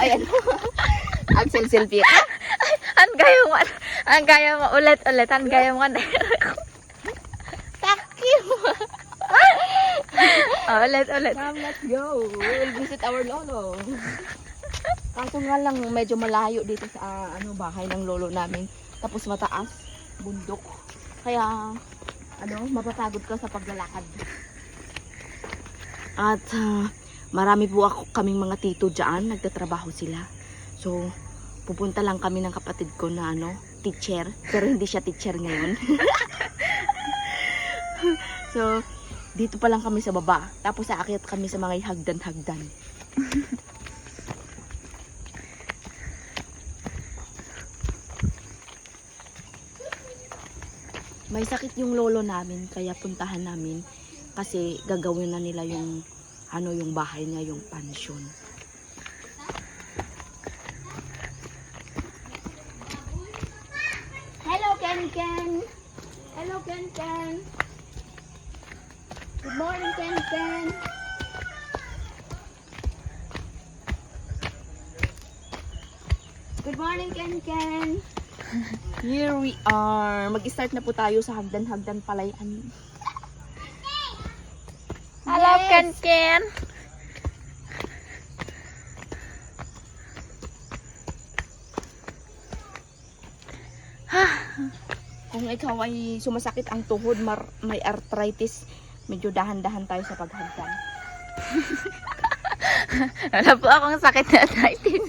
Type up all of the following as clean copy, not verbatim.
Ayan. Axel selfie ka. Ang gaya mo ulit. Ang gaya mo. Takip. Ulit. Come, let's go. We'll visit our lolo. Kaso nga lang, medyo malayo dito sa bahay ng lolo namin. Tapos mataas, bundok. Kaya, mapapagod ka sa paglalakad. At marami po kaming mga tito dyan, nagtatrabaho sila. So, pupunta lang kami ng kapatid ko na teacher. Pero hindi siya teacher ngayon. So, dito pa lang kami sa baba. Tapos aakyat kami sa mga hagdan-hagdan. May sakit yung lolo namin, kaya puntahan namin. Kasi gagawin na nila yung yung bahay niya, yung pansyon. Hello, Ken. Hello, Ken. Good morning, Ken. Good morning, Ken. Here we are. Mag-start na po tayo sa hagdan-hagdan palayan. Hello, Ken. Kung ikaw ay sumasakit ang tuhod, may arthritis, medyo dahan-dahan tayo sa paghagdan. Wala po akong sakit na arthritis.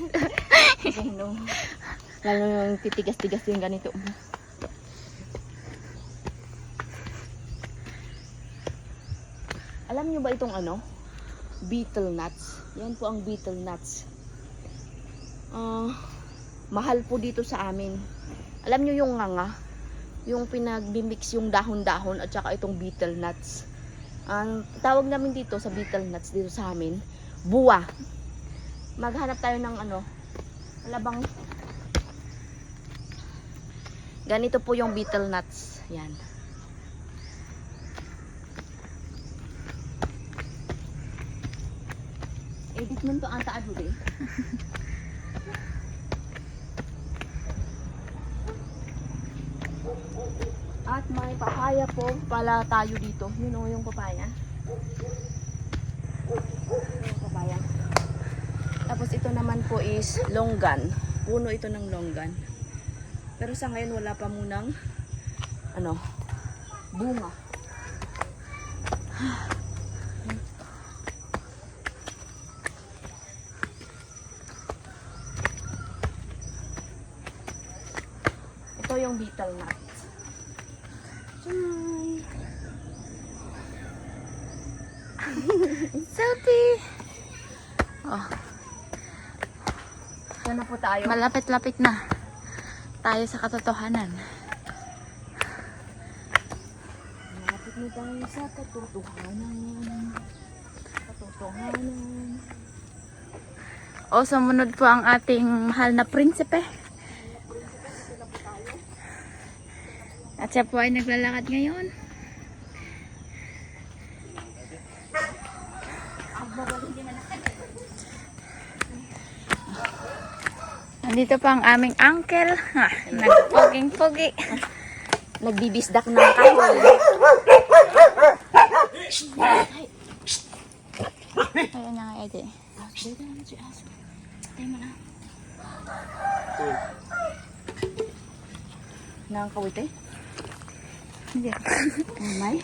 Lalo yung titigas-tigas yung ganito. Alam nyo ba itong beetle nuts? Yan po ang beetle nuts. Mahal po dito sa amin. Alam nyo yung nganga? Yung pinagbimix yung dahon-dahon at saka itong beetle nuts. Ang tawag namin dito sa beetle nuts dito sa amin, buwa. Maghanap tayo ng alabang. Ganito po yung beetle nuts. Yan. Edit mo to anta aduli. At may papaya po pala tayo dito. Yun yung papaya. Yung papaya. Tapos ito naman po is longgan. Puno ito ng longgan. Pero sa ngayon wala pa munang bunga. Ito yung beetle nut. Selfie. Oh, Ito na po tayo. malapit-lapit na tayo sa katotohanan. Malapit na tayo sa katotohanan. O, sumunod po ang ating mahal na prinsipe. At siya po ay naglalakad ngayon. Nandito pa ang aming uncle. Nagpoging-pogi. Nagbibisdak ng kahoy. Ayun na nga, Ede. Dito naman si Aso. Tayo mo na. Nakakawit eh? Hindi. May?